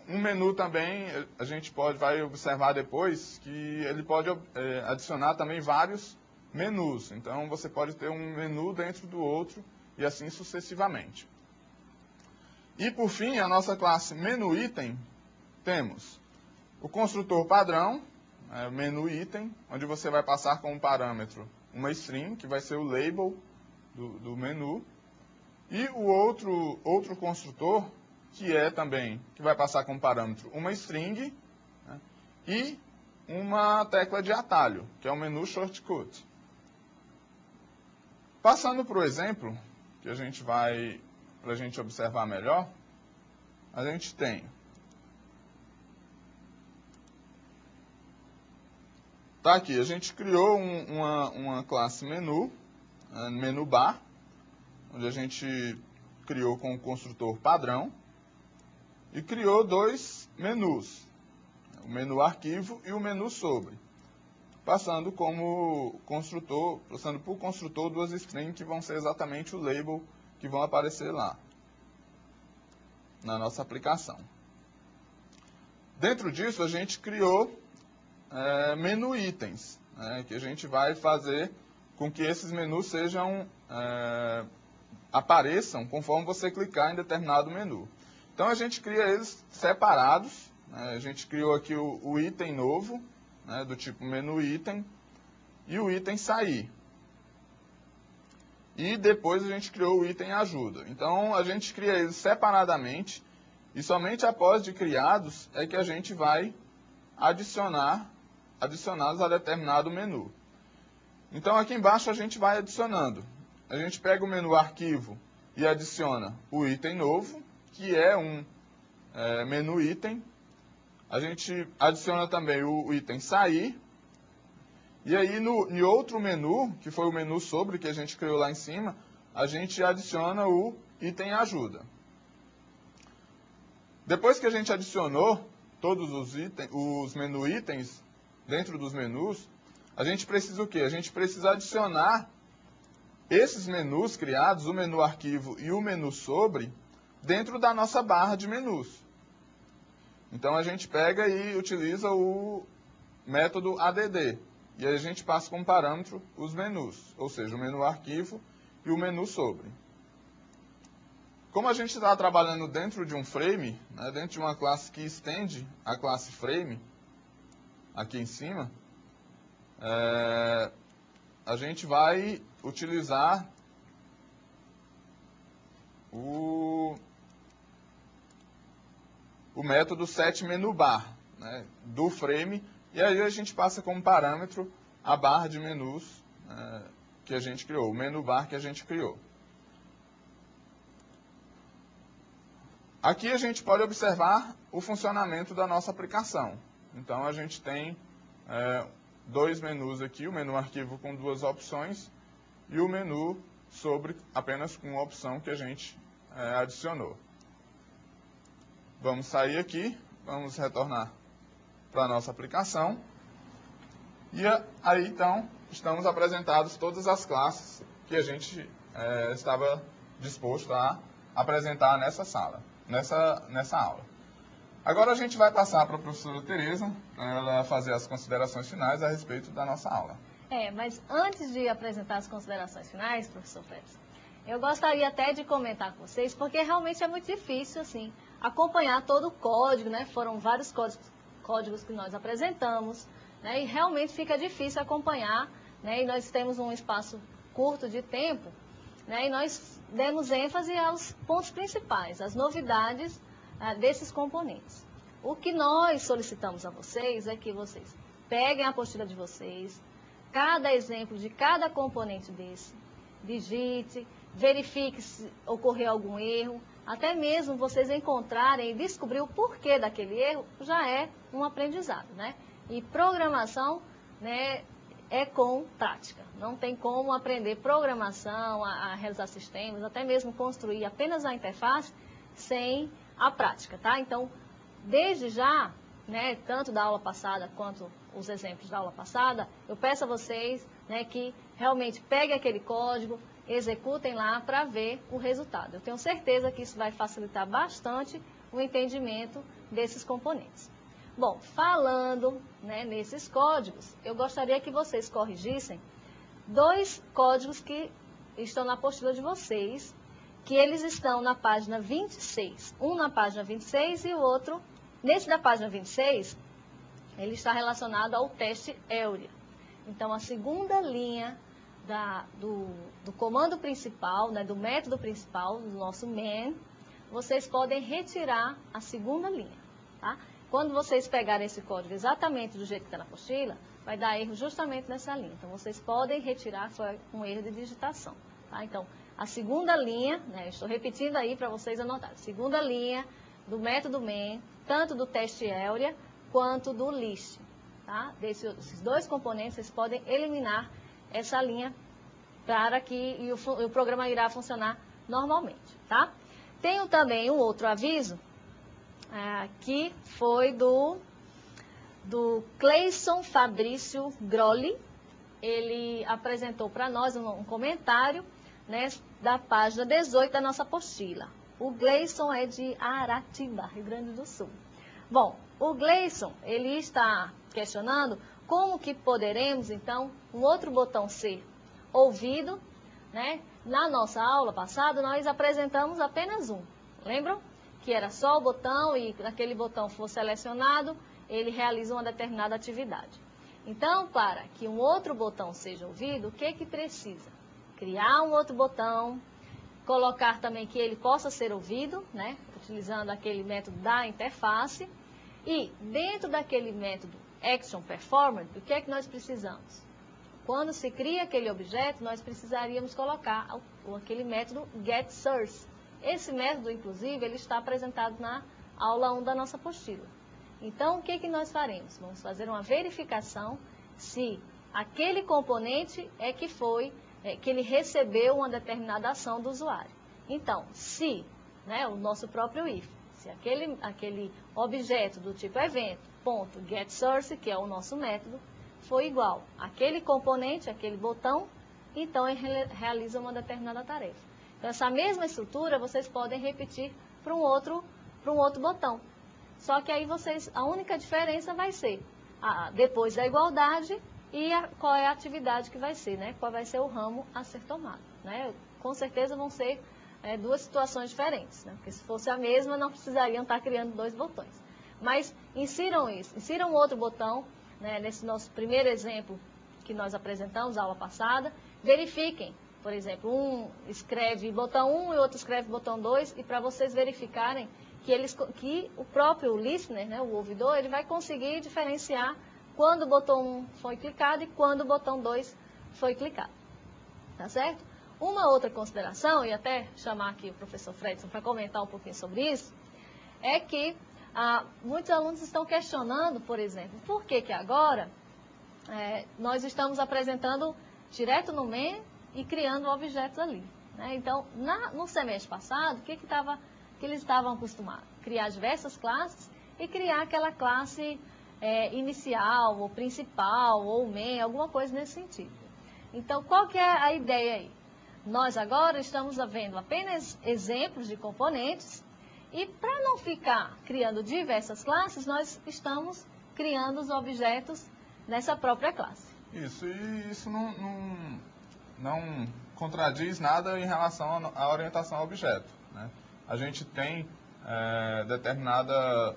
A: Um menu também a gente vai observar depois que ele pode adicionar também vários menus. Então você pode ter um menu dentro do outro e assim sucessivamente. E por fim, a nossa classe menu item, temos o construtor padrão, menu item, onde você vai passar como parâmetro uma string, que vai ser o label do menu, e o outro construtor, que vai passar como parâmetro uma string, né, e uma tecla de atalho, que é o menu shortcut. Passando para o exemplo, que para a gente observar melhor, a gente tem tá aqui, a gente criou uma classe menu, menu bar, onde a gente criou com o construtor padrão e criou dois menus, o menu arquivo e o menu sobre, passando por construtor duas strings que vão ser exatamente o label que vão aparecer lá na nossa aplicação. Dentro disso, a gente criou menu itens, né, que a gente vai fazer com que esses menus apareçam conforme você clicar em determinado menu. Então, a gente cria eles separados, né, a gente criou aqui o item novo, né, do tipo menu item, e o item sair. E depois a gente criou o item ajuda. Então, a gente cria eles separadamente, e somente após de criados é que a gente vai adicioná-los a determinado menu. Então, aqui embaixo a gente vai adicionando. A gente pega o menu arquivo e adiciona o item novo, que é um menu item. A gente adiciona também o item sair. E aí, em outro menu, que foi o menu sobre, que a gente criou lá em cima, a gente adiciona o item ajuda. Depois que a gente adicionou todos os menu itens dentro dos menus, a gente precisa o quê? A gente precisa adicionar esses menus criados, o menu arquivo e o menu sobre, dentro da nossa barra de menus. Então, a gente pega e utiliza o método add. E aí a gente passa como parâmetro os menus, ou seja, o menu arquivo e o menu sobre. Como a gente está trabalhando dentro de um frame, né, dentro de uma classe que estende a classe frame, aqui em cima, a gente vai utilizar o método setMenuBar, né, do frame, e aí a gente passa como parâmetro a barra de menus que a gente criou, o menu bar que a gente criou. Aqui a gente pode observar o funcionamento da nossa aplicação. Então, a gente tem dois menus aqui, o menu arquivo com duas opções e o menu sobre apenas com uma opção que a gente adicionou. Vamos sair aqui, vamos retornar para a nossa aplicação. E aí, então, estamos apresentados todas as classes que a gente estava disposto a apresentar nessa sala, nessa aula. Agora a gente vai passar para a professora Tereza, para ela fazer as considerações finais a respeito da nossa aula.
B: Mas antes de apresentar as considerações finais, professor Félix, eu gostaria até de comentar com vocês, porque realmente é muito difícil, assim, acompanhar todo o código, né? Foram vários códigos que nós apresentamos, né? E realmente fica difícil acompanhar, né? E nós temos um espaço curto de tempo, né? E nós demos ênfase aos pontos principais, às novidades desses componentes. O que nós solicitamos a vocês é que vocês peguem a apostila de vocês, cada exemplo de cada componente desse, digite, verifique se ocorreu algum erro, até mesmo vocês encontrarem e descobrir o porquê daquele erro, já é um aprendizado, né? E programação, né, é com prática. Não tem como aprender programação, a realizar sistemas, até mesmo construir apenas a interface sem a prática, tá? Então, desde já, né, tanto da aula passada quanto os exemplos da aula passada, eu peço a vocês, né, que realmente peguem aquele código, executem lá para ver o resultado. Eu tenho certeza que isso vai facilitar bastante o entendimento desses componentes. Bom, falando, né, nesses códigos, eu gostaria que vocês corrigissem dois códigos que estão na apostila de vocês, que eles estão na página 26. Um na página 26 e o outro, nesse da página 26, ele está relacionado ao teste EUREA. Então, a segunda linha do comando principal, né, do método principal, do nosso MAN, vocês podem retirar a segunda linha, tá? Quando vocês pegarem esse código exatamente do jeito que está na apostila, vai dar erro justamente nessa linha. Então, vocês podem retirar, foi um erro de digitação, tá? Então, a segunda linha, né, estou repetindo aí para vocês anotarem, segunda linha do método MAN, tanto do teste EUREA quanto do LIST, tá? Esses dois componentes, vocês podem eliminar essa linha para que o programa irá funcionar normalmente, tá? Tenho também um outro aviso, que foi do Cleison Fabrício Grolli. Ele apresentou para nós um comentário, né, da página 18 da nossa apostila. O Gleison é de Aratiba, Rio Grande do Sul. Bom, o Gleison, ele está questionando como que poderemos, então, um outro botão ser ouvido, né? Na nossa aula passada, nós apresentamos apenas um, lembram? Que era só o botão e aquele botão for selecionado, ele realiza uma determinada atividade. Então, para que um outro botão seja ouvido, o que precisa? Criar um outro botão, colocar também que ele possa ser ouvido, né? Utilizando aquele método da interface. E dentro daquele método Action Performance, o que é que nós precisamos? Quando se cria aquele objeto, nós precisaríamos colocar aquele método getSource. Esse método, inclusive, ele está apresentado na aula 1 da nossa apostila. Então, o que que nós faremos? Vamos fazer uma verificação se aquele componente é que ele recebeu uma determinada ação do usuário. Então, se, né, o nosso próprio if, se aquele objeto do tipo evento.getSource, que é o nosso método, foi igual àquele componente, aquele botão, então ele realiza uma determinada tarefa. Então, essa mesma estrutura vocês podem repetir para um outro botão. Só que aí a única diferença vai ser depois da igualdade e qual é a atividade que vai ser, né? Qual vai ser o ramo a ser tomado, né? Com certeza vão ser duas situações diferentes, né? Porque se fosse a mesma, não precisariam estar criando dois botões. Mas insiram isso, insiram outro botão, né? Nesse nosso primeiro exemplo que nós apresentamos, na aula passada, verifiquem, por exemplo, um escreve botão 1 e outro escreve botão 2, e para vocês verificarem que o próprio listener, né, o ouvidor, ele vai conseguir diferenciar quando o botão 1 foi clicado e quando o botão 2 foi clicado. Tá certo? Uma outra consideração, e até chamar aqui o professor Fredson para comentar um pouquinho sobre isso, é que muitos alunos estão questionando, por exemplo, por que agora nós estamos apresentando direto no MEN e criando objetos ali, né? Então, no semestre passado, o que eles estavam acostumados? Criar diversas classes e criar aquela classe inicial, ou principal, ou MEN, alguma coisa nesse sentido. Então, qual que é a ideia aí? Nós agora estamos vendo apenas exemplos de componentes, e para não ficar criando diversas classes, nós estamos criando os objetos nessa própria classe.
A: Isso, e isso não contradiz nada em relação à orientação a objeto, né? A gente tem determinada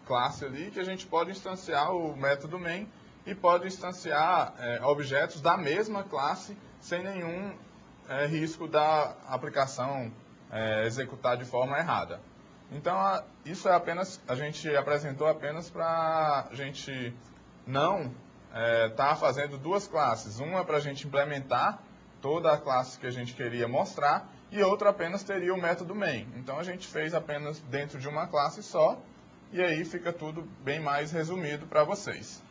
A: classe ali que a gente pode instanciar o método main e pode instanciar objetos da mesma classe sem nenhum risco da aplicação executar de forma errada. Então, isso a gente apresentou apenas para a gente não estar fazendo duas classes. Uma para a gente implementar toda a classe que a gente queria mostrar e outra apenas teria o método main. Então, a gente fez apenas dentro de uma classe só e aí fica tudo bem mais resumido para vocês.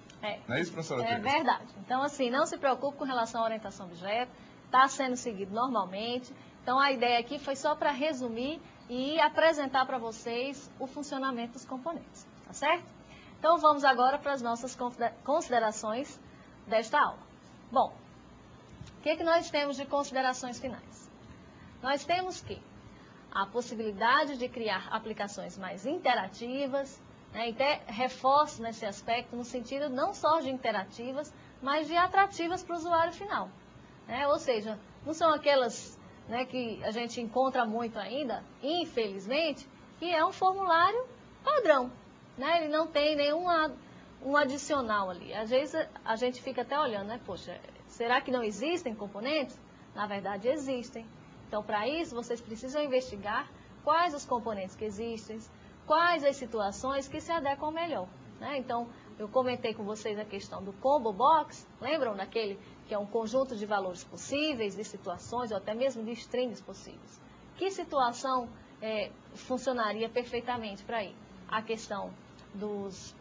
A: Não é isso, professora Teresa?
B: É verdade. Então, assim, não se preocupe com relação à orientação do objeto, está sendo seguido normalmente. Então, a ideia aqui foi só para resumir e apresentar para vocês o funcionamento dos componentes, tá certo? Então, vamos agora para as nossas considerações desta aula. Bom, o que nós temos de considerações finais? Nós temos que a possibilidade de criar aplicações mais interativas, né, e até reforço nesse aspecto, no sentido não só de interativas, mas de atrativas para o usuário final, né? Ou seja, não são aquelas né, que a gente encontra muito ainda, infelizmente, que é um formulário padrão, né? Ele não tem um adicional ali. Às vezes a gente fica até olhando, né? Poxa, será que não existem componentes? Na verdade, existem. Então, para isso, vocês precisam investigar quais os componentes que existem, quais as situações que se adequam melhor, né? Então, eu comentei com vocês a questão do combo box, lembram daquele que é um conjunto de valores possíveis, de situações ou até mesmo de strings possíveis? Que situação funcionaria perfeitamente para ir? A questão dos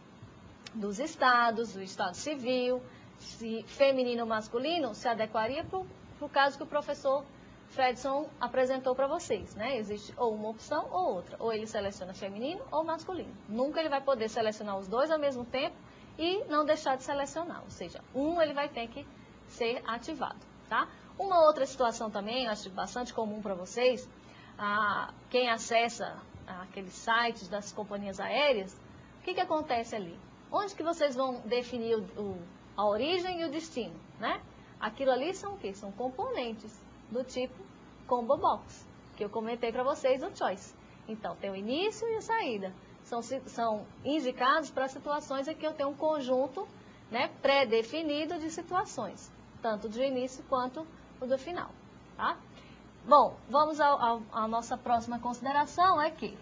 B: estados, do estado civil, se feminino ou masculino, se adequaria para o caso que o professor Fredson apresentou para vocês, né? Existe ou uma opção ou outra. Ou ele seleciona feminino ou masculino. Nunca ele vai poder selecionar os dois ao mesmo tempo e não deixar de selecionar. Ou seja, ele vai ter que ser ativado, tá? Uma outra situação também, acho bastante comum para vocês, quem acessa aqueles sites das companhias aéreas, o que acontece ali? Onde que vocês vão definir a origem e o destino, né? Aquilo ali são o quê? São componentes do tipo combo box, que eu comentei para vocês no choice. Então, tem o início e a saída. São indicados para situações em que eu tenho um conjunto, né, pré-definido de situações, tanto do início quanto o do final, tá? Bom, vamos à nossa próxima consideração, é que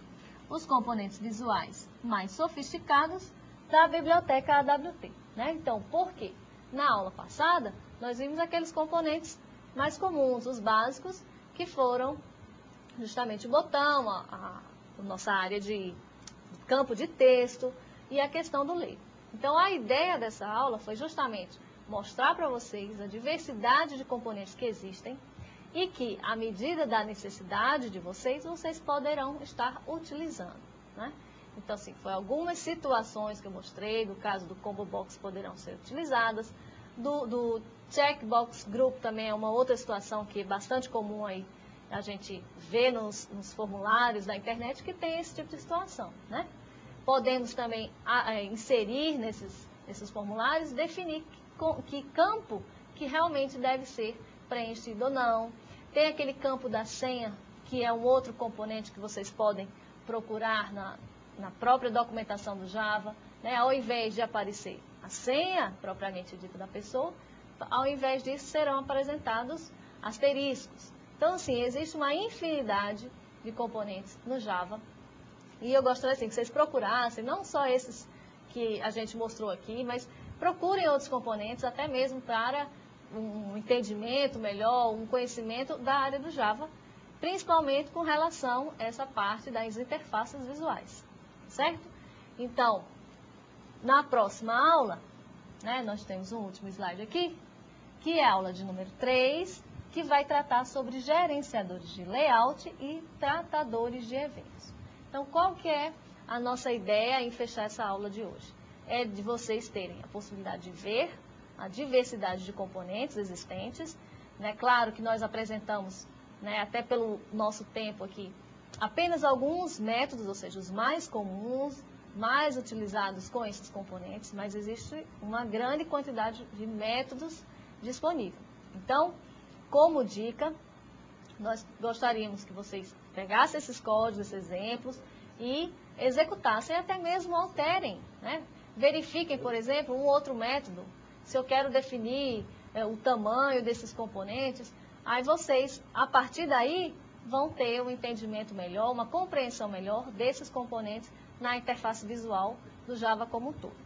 B: os componentes visuais mais sofisticados da biblioteca AWT, né? Então, por quê? Na aula passada, nós vimos aqueles componentes mais comuns, os básicos, que foram justamente o botão, a nossa área de campo de texto e a questão do ler. Então, a ideia dessa aula foi justamente mostrar para vocês a diversidade de componentes que existem e que, à medida da necessidade de vocês, vocês poderão estar utilizando, né? Então, assim, foi algumas situações que eu mostrei, do caso do combo box poderão ser utilizadas, do checkbox group também é uma outra situação que é bastante comum aí a gente vê nos formulários da internet que tem esse tipo de situação, né? Podemos também inserir nesses formulários, definir que campo que realmente deve ser preenchido ou não. Tem aquele campo da senha, que é um outro componente que vocês podem procurar na própria documentação do Java, né? Ao invés de aparecer a senha propriamente dita da pessoa, ao invés disso serão apresentados asteriscos. Então, assim, existe uma infinidade de componentes no Java. E eu gostaria assim, que vocês procurassem, não só esses que a gente mostrou aqui, mas procurem outros componentes, até mesmo para um entendimento melhor, um conhecimento da área do Java, principalmente com relação a essa parte das interfaces visuais, certo? Então, na próxima aula, né, nós temos um último slide aqui, que é a aula de número 3, que vai tratar sobre gerenciadores de layout e tratadores de eventos. Então, qual que é a nossa ideia em fechar essa aula de hoje? É de vocês terem a possibilidade de ver a diversidade de componentes existentes, né? Claro que nós apresentamos, né, até pelo nosso tempo aqui, apenas alguns métodos, ou seja, os mais comuns, mais utilizados com esses componentes, mas existe uma grande quantidade de métodos disponíveis. Então, como dica, nós gostaríamos que vocês pegassem esses códigos, esses exemplos e executassem, até mesmo alterem, né? Verifiquem, por exemplo, um outro método. Se eu quero definir o tamanho desses componentes, aí vocês, a partir daí, vão ter um entendimento melhor, uma compreensão melhor desses componentes na interface visual do Java como um todo,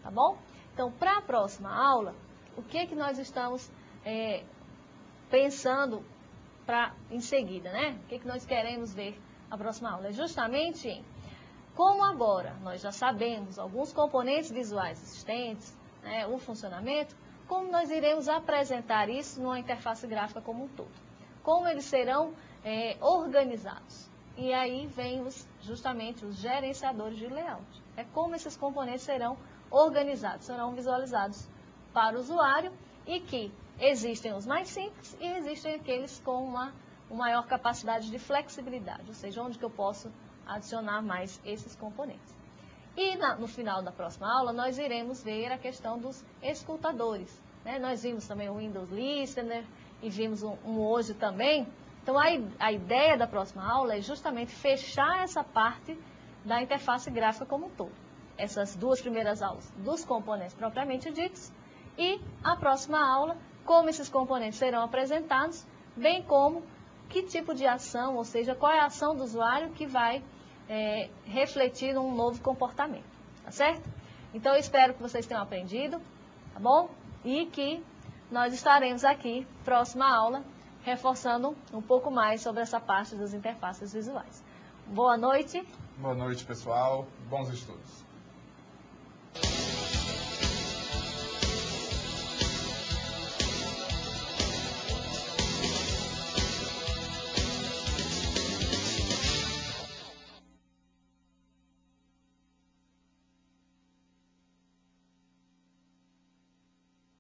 B: tá bom? Então, para a próxima aula, o que nós estamos pensando em seguida, né? O que nós queremos ver na próxima aula? É justamente em como agora nós já sabemos alguns componentes visuais existentes, né, o funcionamento, como nós iremos apresentar isso numa interface gráfica como um todo. Como eles serão organizados. E aí vem justamente os gerenciadores de layout. É como esses componentes serão organizados, serão visualizados para o usuário e que existem os mais simples e existem aqueles com uma maior capacidade de flexibilidade, ou seja, onde que eu posso adicionar mais esses componentes. E no final da próxima aula, nós iremos ver a questão dos escutadores, né? Nós vimos também o Windows Listener e vimos um hoje também Então, a ideia da próxima aula é justamente fechar essa parte da interface gráfica como um todo. Essas duas primeiras aulas dos componentes propriamente ditos e a próxima aula, como esses componentes serão apresentados, bem como que tipo de ação, ou seja, qual é a ação do usuário que vai refletir num novo comportamento, tá certo? Então, eu espero que vocês tenham aprendido, tá bom? E que nós estaremos aqui, próxima aula, reforçando um pouco mais sobre essa parte das interfaces visuais. Boa noite.
A: Boa noite, pessoal. Bons estudos.